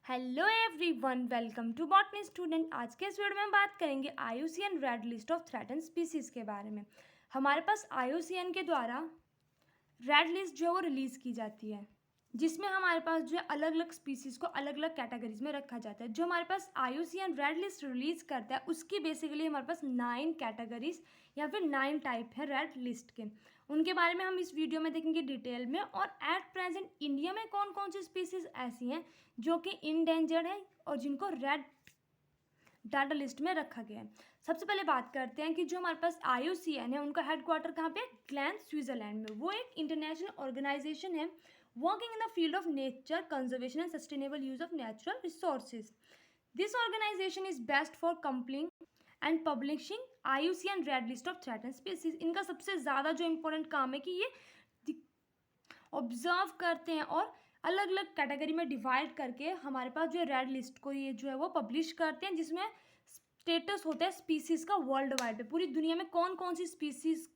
Hello everyone, welcome to botany student. आज के इस वीडियो में हम बात करेंगे IUCN red list of threaten species के बारे में। हमारे पास IUCN के द्वारा रेड लिस्ट जो है वो रिलीज़ की जाती है, जिसमें हमारे पास जो है अलग अलग स्पीसीज़ को अलग अलग कैटेगरीज में रखा जाता है। जो हमारे पास IUCN रेड लिस्ट रिलीज़ करता है उसकी बेसिकली हमारे पास 9 कैटेगरीज या फिर 9 टाइप है रेड लिस्ट के। उनके बारे में हम इस वीडियो में देखेंगे डिटेल में। और एट प्रेजेंट इंडिया में कौन कौन सी स्पीसीज़ ऐसी हैं जो कि इंडेंजर्ड है और जिनको रेड डाटा लिस्ट में रखा गया है। सबसे पहले बात करते हैं कि जो हमारे पास IUCN है उनका हेडक्वार्टर कहाँ पे है? ग्लैन, स्विट्जरलैंड में। वो एक इंटरनेशनल ऑर्गेनाइजेशन है working in the field of nature conservation and sustainable use of natural resources. This organisation is best for compiling and publishing IUCN red list of threaten species. इनका सबसे ज़्यादा जो important काम है कि ये ऑब्जर्व करते हैं और अलग अलग कैटेगरी में डिवाइड करके हमारे पास जो रेड लिस्ट को ये जो है वो पब्लिश करते हैं, जिसमें स्टेटस होता है स्पीसीज़ का वर्ल्ड वाइड पे। पूरी दुनिया में कौन कौन सी स्पीसीज़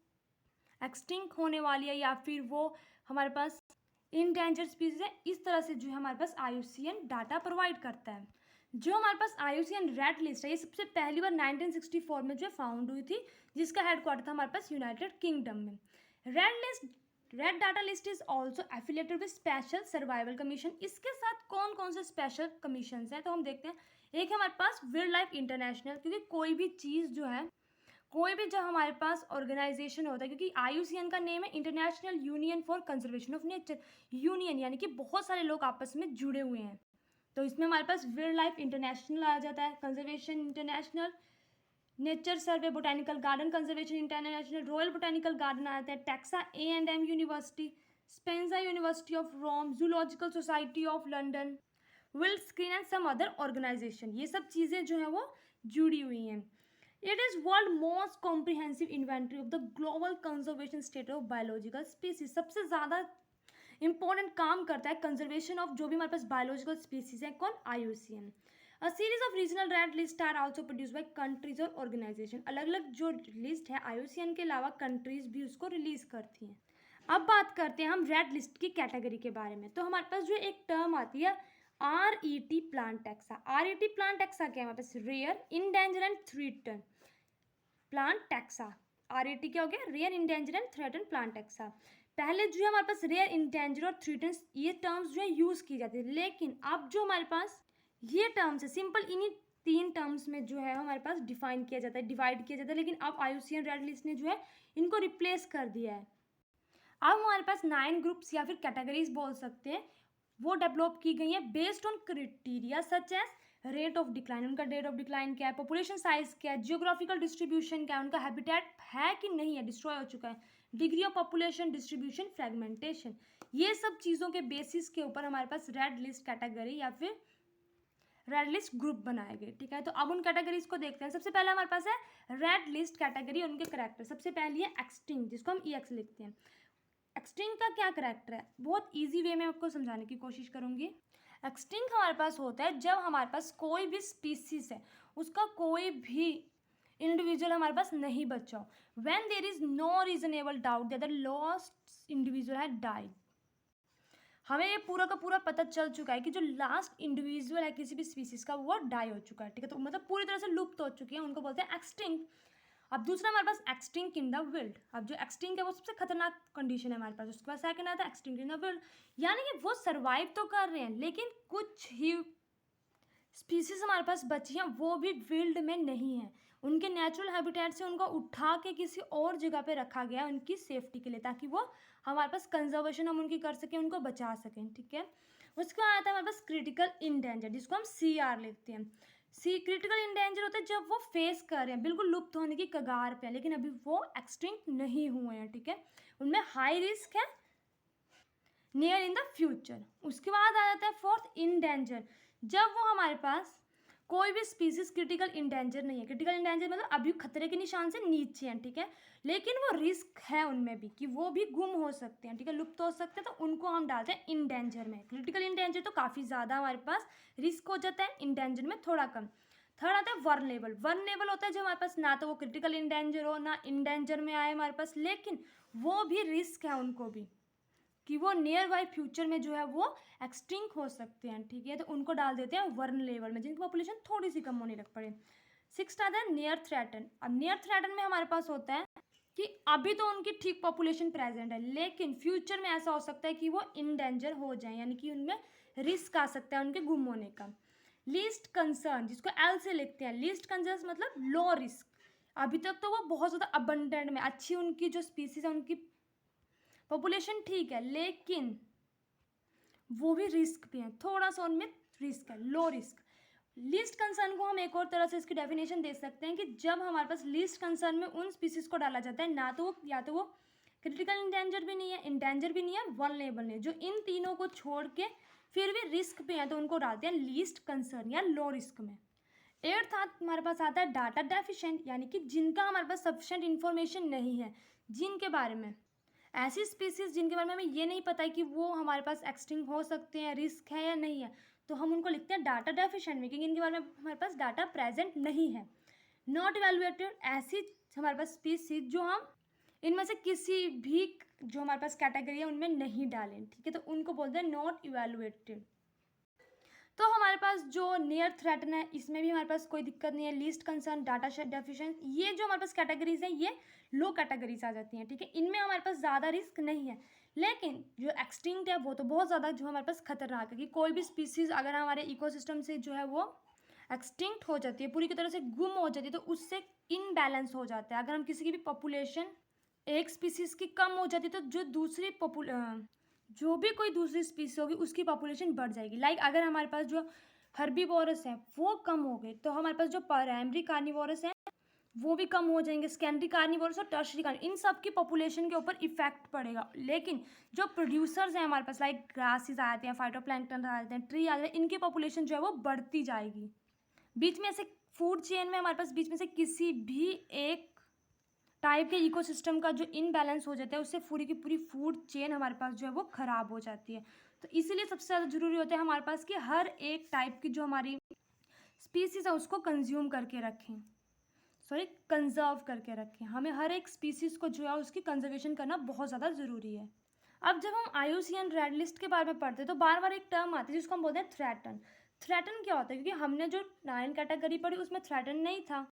एक्सटिंक्ट होने वाली है या फिर वो हमारे पास इंडेंजर्ड स्पीसीज है, इस तरह से जो है हमारे पास IUCN डाटा प्रोवाइड करता है। जो हमारे पास IUCN रेड लिस्ट है ये सबसे पहली बार 1964 में जो है फाउंड हुई थी, जिसका हेडक्वार्टर था हमारे पास यूनाइटेड किंगडम में। Red data list is also affiliated with special survival commission. इसके साथ कौन कौन से स्पेशल कमीशन हैं तो हम देखते हैं। एक है हमारे पास वाइल्ड लाइफ इंटरनेशनल, क्योंकि कोई भी चीज़ जो है कोई भी जब हमारे पास ऑर्गेनाइजेशन होता है, क्योंकि IUCN का नेम है international union for conservation of nature. Union यानी कि बहुत सारे लोग आपस में जुड़े हुए हैं, तो इसमें हमारे पास वाइल्ड लाइफ इंटरनेशनल आ जाता है, conservation international, nature survey, botanical garden conservation international, royal botanical garden आ जाता है, Texas A&M university, Sapienza university of Rome, zoological society of London, Wildscreen and some other organisation. ये सब चीज़ें जो हैं वो जुड़ी हुई हैं। It is world most comprehensive inventory of the global conservation state of biological species. सबसे ज़्यादा इंपॉर्टेंट काम करता है कंजर्वेशन ऑफ जो भी हमारे पास बायोलॉजिकल स्पीसीज है, कौन? IUCN। A series of regional red list are also produce by countries और ऑर्गेनाइजेशन। अलग अलग जो लिस्ट है IUCN के अलावा कंट्रीज भी उसको रिलीज करती हैं। अब बात करते हैं हम रेड लिस्ट की कैटेगरी के बारे में। तो हमारे पास जो एक टर्म आती है RET plant taxa. RET plant taxa क्या है? हमारे पास rare, endanger and threaten plant taxa. RET क्या हो गया? Rare, endanger and threaten plant taxa. पहले जो है हमारे पास रेयर, इंडेंजर और थ्रेटन ये टर्म्स जो है यूज़ की जाती है, लेकिन अब जो हमारे पास ये टर्म्स है सिंपल इन्हीं 3 टर्म्स में जो है हमारे पास डिफाइन किया जाता है, डिवाइड किया जाता है। लेकिन अब IUCN रेड लिस्ट ने जो है इनको रिप्लेस कर दिया है। अब हमारे पास 9 ग्रुप्स या फिर कैटेगरीज बोल सकते हैं वो डेवलप की गई है based on criteria such as rate of decline, उनका रेट ऑफ डिक्लाइन क्या है, पॉपुलेशन साइज क्या है, जियोग्राफिकल डिस्ट्रीब्यूशन क्या है, उनका हैबिटेट है कि नहीं है, डिस्ट्रॉय हो चुका है, degree of population, distribution, fragmentation. ये सब चीज़ों के बेसिस के ऊपर हमारे पास रेड लिस्ट कैटेगरी या फिर रेड लिस्ट ग्रुप बनाए गए। ठीक है, तो अब उन कैटेगरीज को देखते हैं। सबसे पहले हमारे पास है रेड लिस्ट कैटेगरी, उनके करेक्टर। सबसे पहली है एक्सटिंक्ट, जिसको हम EX लिखते हैं। एक्सटिंक्ट का क्या करेक्टर है? बहुत इजी वे में आपको समझाने की कोशिश करूंगी। एक्सटिंक्ट हमारे पास होता है जब हमारे पास कोई भी स्पीसीज है उसका कोई भी इंडिविजुअल हमारे पास नहीं बचा हो, when there is no reasonable doubt that the last individual had died. हमें ये पूरा का पूरा पता चल चुका है कि जो लास्ट इंडिविजुअल है किसी भी स्पीसीज का वो डाई हो चुका है। ठीक है, तो मतलब पूरी तरह से लुप्त हो चुकी है, उनको बोलते हैं एक्सटिंक्ट। अब दूसरा हमारे पास एक्सटिंक्ट इन द विल्ड। अब जो एक्सटिंक्ट है वो सबसे खतरनाक कंडीशन है हमारे पास। उसके बाद सेकंड आता है एक्सटिंक्ट इन द विल्ड, यानी कि वो सर्वाइव तो कर रहे हैं लेकिन कुछ ही स्पीसीज हमारे पास बची हैं वो भी विल्ड में नहीं है। उनके नेचुरल हैबिटेट से उनको उठा के किसी और जगह पे रखा गया है उनकी सेफ्टी के लिए, ताकि वो हमारे पास कंजर्वेशन हम उनकी कर सकें, उनको बचा सकें। ठीक है, उसके बाद आता है हमारे पास क्रिटिकल इंडेंजर, जिसको हम CR लिखते हैं। क्रिटिकल इंडेंजर होता है जब वो फेस कर रहे हैं, बिल्कुल लुप्त होने की कगार पे हैं, लेकिन अभी वो एक्सटिंक्ट नहीं हुए हैं। ठीक है, उनमें हाई रिस्क है नियर इन द फ्यूचर। उसके बाद आ जाता है फोर्थ इंडेंजर, जब वो हमारे पास कोई भी स्पीसीज क्रिटिकल इंडेंजर नहीं है। क्रिटिकल इंडेंजर मतलब अभी खतरे के निशान से नीचे हैं। ठीक है, लेकिन वो रिस्क है उनमें भी कि वो भी गुम हो सकते हैं। ठीक है, लुप्त हो सकते हैं, तो उनको हम डालते हैं इंडेंजर में। क्रिटिकल इंडेंजर तो काफ़ी ज़्यादा हमारे पास रिस्क हो जाता है, इंडेंजर में थोड़ा कम। थर्ड आता है वर्नेबल। वर्नेबल होता है जो हमारे पास ना तो वो क्रिटिकल इंडेंजर हो ना इंडेंजर में आए हमारे पास, लेकिन वो भी रिस्क है उनको भी। कि वो नियर बाई फ्यूचर में जो है वो एक्सटिंक्ट हो सकते हैं, ठीक है, तो उनको डाल देते हैं वर्नरेबल में, जिनकी पॉपुलेशन थोड़ी सी कम होने लग पड़े। 6 आता है नियर थ्रेटन। अब नियर थ्रेटन में हमारे पास होता है कि अभी तो उनकी ठीक पॉपुलेशन प्रेजेंट है, लेकिन फ्यूचर में ऐसा हो सकता है कि वो इन डेंजर हो जाए, यानी कि उनमें रिस्क आ सकता है उनके गुम होने का। लीस्ट कंसर्न, जिसको एल से लिखते हैं, लीस्ट कंसर्न मतलब लो रिस्क। अभी तक तो वो बहुत ज़्यादा अबंडेंट में अच्छी उनकी जो स्पीसीज है उनकी पॉपुलेशन ठीक है, लेकिन वो भी रिस्क पे है, थोड़ा सा उनमें रिस्क है, लो रिस्क। लीस्ट कंसर्न को हम एक और तरह से इसकी डेफिनेशन दे सकते हैं कि जब हमारे पास लीस्ट कंसर्न में उन स्पीसीज को डाला जाता है ना तो वो या तो वो क्रिटिकल इंडेंजर भी नहीं है, इंडेंजर भी नहीं है, वल्नरेबल नहीं है, जो इन तीनों को छोड़ के फिर भी रिस्क पे है, तो उनको डालते हैं लीस्ट कंसर्न या लो रिस्क में। 8th हमारे पास आता है डाटा डेफिशिएंट, यानी कि जिनका हमारे पास सफिशिएंट इन्फॉर्मेशन नहीं है, जिनके बारे में ऐसी स्पीसीज जिनके बारे में हमें ये नहीं पता है कि वो हमारे पास एक्सटिंक्ट हो सकते हैं, रिस्क है या नहीं है, तो हम उनको लिखते हैं डाटा डेफिशिएंट में, क्योंकि इनके बारे में हमारे पास डाटा प्रेजेंट नहीं है। नॉट इवेलुएटेड, ऐसी हमारे पास स्पीसीज जो हम इनमें से किसी भी जो हमारे पास कैटेगरी है उनमें नहीं डालें, ठीक है, तो उनको बोलते हैं नॉट इवेलुएटेड। तो हमारे पास जो नियर थ्रेटन है इसमें भी हमारे पास कोई दिक्कत नहीं है, लीस्ट कंसर्न, डाटा डेफिशिएंट, ये जो हमारे पास कैटेगरीज हैं ये लो कैटेगरीज आ जाती हैं, ठीक है, इनमें हमारे पास ज़्यादा रिस्क नहीं है। लेकिन जो एक्सटिंक्ट है वो तो बहुत ज़्यादा जो हमारे पास खतरनाक है, कि कोई भी स्पीसीज़ अगर हमारे इकोसिस्टम से जो है वो एक्सटिंक्ट हो जाती है, पूरी की तरह से गुम हो जाती है, तो उससे इनबैलेंस हो जाता है। अगर हम किसी की भी पॉपुलेशन एक स्पीसीज़ की कम हो जाती है तो जो दूसरी जो भी कोई दूसरी स्पीसीज होगी उसकी पॉपुलेशन बढ़ जाएगी। लाइक अगर हमारे पास जो हर्बीवोरस है वो कम हो गए तो हमारे पास जो प्राइमरी कार्निवोरस है वो भी कम हो जाएंगे, सेकेंडरी कार्निवोरस और टर्शरी कार्निवोरस, इन सब की पॉपुलेशन के ऊपर इफेक्ट पड़ेगा। लेकिन जो प्रोड्यूसर्स हैं हमारे पास, लाइक ग्रासेस आ जाते हैं, फाइटोप्लैंक्टन आ जाते हैं, ट्री आ जाते हैं, इनकी पॉपुलेशन जो है वो बढ़ती जाएगी। बीच में ऐसे फूड चेन में हमारे पास बीच में से किसी भी एक टाइप के इकोसिस्टम का जो इनबैलेंस हो जाता है उससे पूरी की पूरी फूड चेन हमारे पास जो है वो ख़राब हो जाती है। तो इसीलिए सबसे ज़्यादा ज़रूरी होता है हमारे पास कि हर एक टाइप की जो हमारी स्पीसीज़ है उसको कंज्यूम करके रखें, कंजर्व करके रखें। हमें हर एक स्पीसीज़ को जो है उसकी कंजर्वेशन करना बहुत ज़्यादा ज़रूरी है। अब जब हम IUCN रेड लिस्ट के बारे में पढ़ते हैं तो बार बार एक टर्म आती है जिसको हम बोलते हैं थ्रेटन। थ्रेटन क्या होता है, क्योंकि हमने जो 9 कैटेगरी पढ़ी उसमें थ्रेटन नहीं था।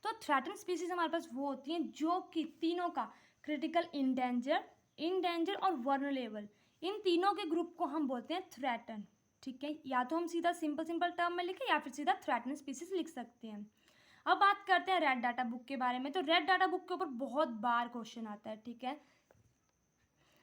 तो थ्रेटन स्पीसीज हमारे पास वो होती हैं जो कि तीनों का क्रिटिकल इंडेंजर और वर्नरेबल, इन तीनों के ग्रुप को हम बोलते हैं थ्रेटन, ठीक है। या तो हम सीधा सिंपल टर्म में लिखें या फिर सीधा थ्रेटन स्पीसीज लिख सकते हैं। अब बात करते हैं रेड डाटा बुक के बारे में। तो रेड डाटा बुक के ऊपर बहुत बार क्वेश्चन आता है, ठीक है,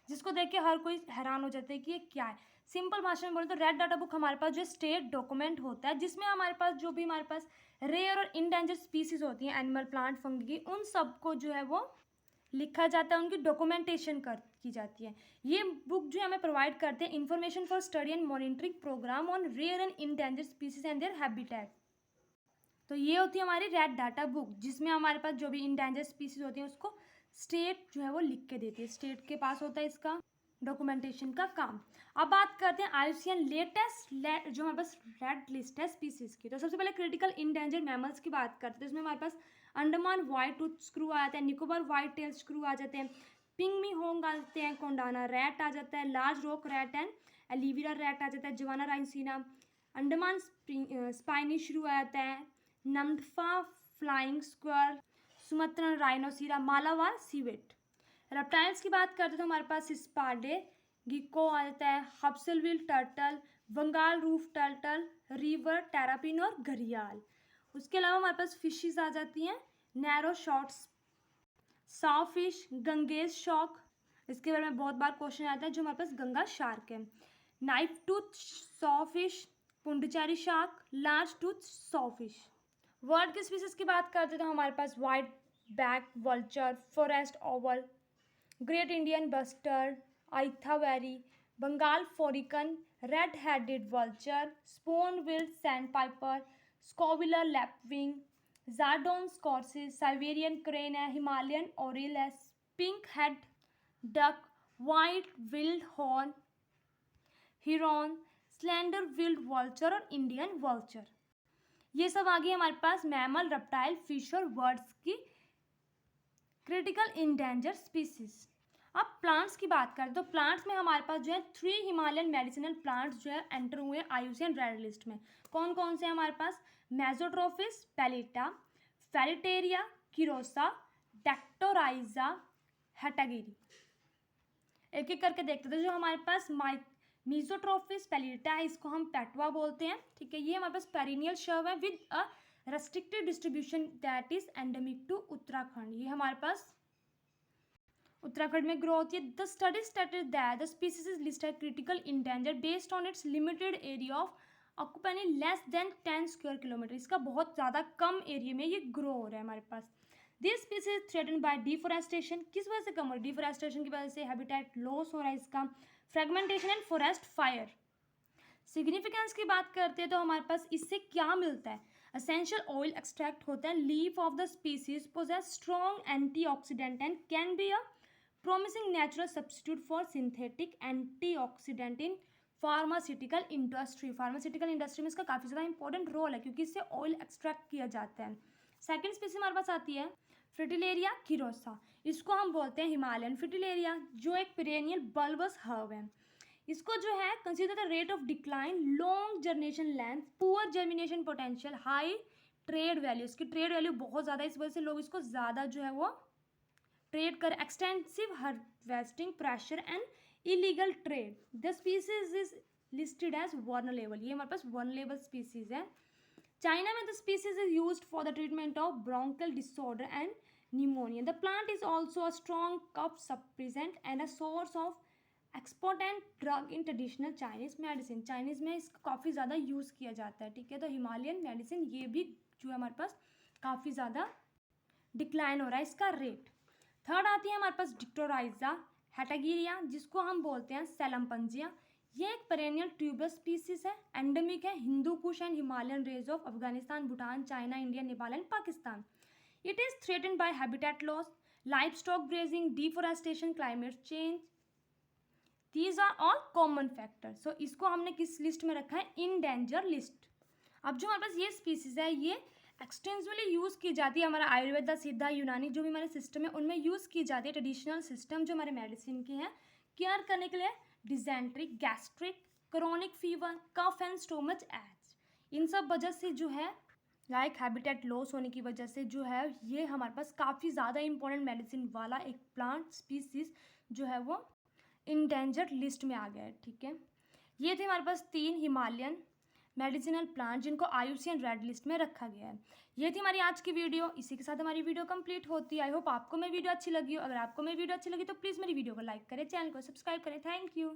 जिसको देख के हर कोई हैरान हो जाता है कि ये क्या है। सिंपल भाषा में बोले तो रेड डाटा बुक हमारे पास जो स्टेट डॉक्यूमेंट होता है जिसमें हमारे पास जो भी हमारे पास रेयर और इंडेंजर स्पीसीज होती हैं, एनिमल, प्लांट, फंगी, उन सबको जो है वो लिखा जाता है, उनकी डॉक्यूमेंटेशन की जाती है। ये बुक जो हमें प्रोवाइड करते हैं information for study and monitoring programme on rare and endanger species and their habitat. तो ये होती है हमारी रेड डाटा बुक, जिसमें हमारे पास जो भी इंडेंजर स्पीसीज होती हैं उसको स्टेट जो है वो लिख के देती है, स्टेट के पास होता है इसका डॉक्यूमेंटेशन का काम। अब बात करते हैं IUCN लेटेस्ट जो हमारे पास रेड लिस्ट है स्पीसीज की। तो सबसे पहले क्रिटिकल इंडेंजर मैमल्स की बात करते हैं, तो इसमें हमारे पास अंडमान वाइट टूथ स्क्रू आ जाते हैं, निकोबार वाइट टेल स्क्रू आ जाते हैं, पिंगमी होंग आ जाते हैं, कोंडाना रैट आ जाता है, large rock rat and Elvira rat आ जाता है, जवाना राइसिना, अंडमान स्पाइनी श्रू आ जाता है, Namdapha flying squirrel, Sumatran rhinoceros, Malabar civet. Reptiles की बात करते तो हमारे पास स्पार्डे, गिक्को आ जाता है, हब्सलविल turtle, Bengal roof turtle, river terrapin और घड़ियाल। उसके अलावा हमारे पास फिशेस आ जाती हैं, narrow shorts, Sao fish, Ganges shock, इसके बारे में बहुत बार क्वेश्चन आता है, जो हमारे पास गंगा शार्क है, knife tooth saw fish, Puducherry shark, large tooth saw fish. Bird की स्पीसीज की बात करते तो हमारे पास white back vulture, forest owl, great Indian bustard, आइथावेरी, Bengal florican, red headed vulture, spoon billed sandpiper, स्कोविलर लैपविंग, जार्डोन स्कॉर्सिस, साइबेरियन क्रेन है, हिमालयन ओरिल है, pink head duck, white billed हॉर्न, हिरॉन, स्लेंडर विल्ड वल्चर और इंडियन वल्चर। ये सब आ गई हमारे पास मैमल, रेप्टाइल, फिश और बर्ड्स की क्रिटिकल इंडेंजर स्पीसीज। अब प्लांट्स की बात करें तो प्लांट्स में हमारे पास जो है 3 हिमालयन मेडिसिनल प्लांट्स जो है एंटर हुए IUCN रेड लिस्ट में। कौन कौन से हमारे पास? मेसोट्रोपिस पैलिटा, फेरिटेरिया किरोसा, डेक्टोराइजा, हेटागिरी। एक एक करके देखते थे। जो हमारे पास मीजोट्रोपिस पैलिटा है, इसको हम पेटवा बोलते हैं, ठीक है। ये हमारे पास पेरिनियल शव है with a restricted distribution that is endemic to Uttarakhand. ये हमारे पास उत्तराखंड में ग्रो होती है। The study stated that the species is listed critical endanger based on its limited area of occupancy less than 10 square kilometre. इसका बहुत ज़्यादा कम एरिया में ये ग्रो हो रहा है हमारे पास। This species threaten by deforestation. किस वजह से कम हो रहा है? डिफोरेस्टेशन की वजह से हैबिटेट लॉस हो रहा है इसका, fragmentation and forest fire. Significance की बात करते हैं तो हमारे पास इससे क्या मिलता है? एसेंशियल ऑयल एक्सट्रैक्ट होता है। Leaf of the species possess strong antioxidant and can be a promising natural substitute for synthetic antioxidant in pharmaceutical industry। Pharmaceutical industry में इसका काफ़ी ज़्यादा इंपॉर्टेंट रोल है क्योंकि इससे ऑयल एक्सट्रैक्ट किया जाता है। सेकंड स्पीसीज हमारे पास आती है फ्रिटिलेरिया किरोसा। इसको हम बोलते हैं हिमालयन फ्रिटिलेरिया, जो एक पेरेनियल बल्बस हर्ब है। इसको जो है consider the rate of decline, long germination length, poor germination potential, high trade value. इसकी ट्रेड वैल्यू बहुत ज़्यादा है, इस वजह से लोग इसको ज़्यादा जो है वो ट्रेड कर। Extensive harvesting pressure and illegal trade. The species is listed as vulnerable. ये हमारे पास वनरेबल स्पीसीज है। चाइना में the species is used for the treatment of bronchial disorder and pneumonia. The plant is also a strong cough suppressant and a source of export and drug in traditional Chinese medicine. Chinese में इसका काफ़ी ज़्यादा use किया जाता है, ठीक है। तो हिमालयन मेडिसिन ये भी जो है हमारे पास काफ़ी ज़्यादा डिक्लाइन हो रहा है इसका रेट। थर्ड आती है हमारे पास डिक्टोराइजा हेटागिरिया, जिसको हम बोलते हैं सेलमपंजिया। ये एक पेरेनियल ट्यूबरस स्पीसीज है, एंडेमिक है Hindu Kush and Himalayan range of Afghanistan, Bhutan, China, India, Nepal and Pakistan. It is threatened by habitat loss, livestock grazing, deforestation, climate change. These are all common factors. So इसको हमने किस लिस्ट में रखा है? In danger list. अब जो हमारे पास ये स्पीसीज है ये एक्सटेंसिवली यूज़ की जाती है। हमारा आयुर्वेदा, सिद्धा, यूनानी जो भी हमारे सिस्टम है उनमें यूज़ की जाती है। ट्रेडिशनल सिस्टम जो हमारे मेडिसिन की है केयर करने के लिए dysentery, gastric, chronic fever, cough and stomach ache. इन सब वजह से जो है लाइक हैबिटेट लॉस होने की वजह से जो है ये हमारे पास काफ़ी ज़्यादा इंपॉर्टेंट मेडिसिन वाला एक प्लांट स्पीसीज जो है वो इंडेंजर्ड लिस्ट में आ गया है, ठीक है। ये थे हमारे पास 3 हिमालयन मेडिसिनल प्लांट जिनको IUCN रेड लिस्ट में रखा गया है। ये थी हमारी आज की वीडियो। इसी के साथ हमारी वीडियो कंप्लीट होती है। आई होप आपको मेरी वीडियो अच्छी लगी हो। अगर आपको मेरी वीडियो अच्छी लगी तो प्लीज़ मेरी वीडियो को लाइक करें, चैनल को सब्सक्राइब करें। Thank you.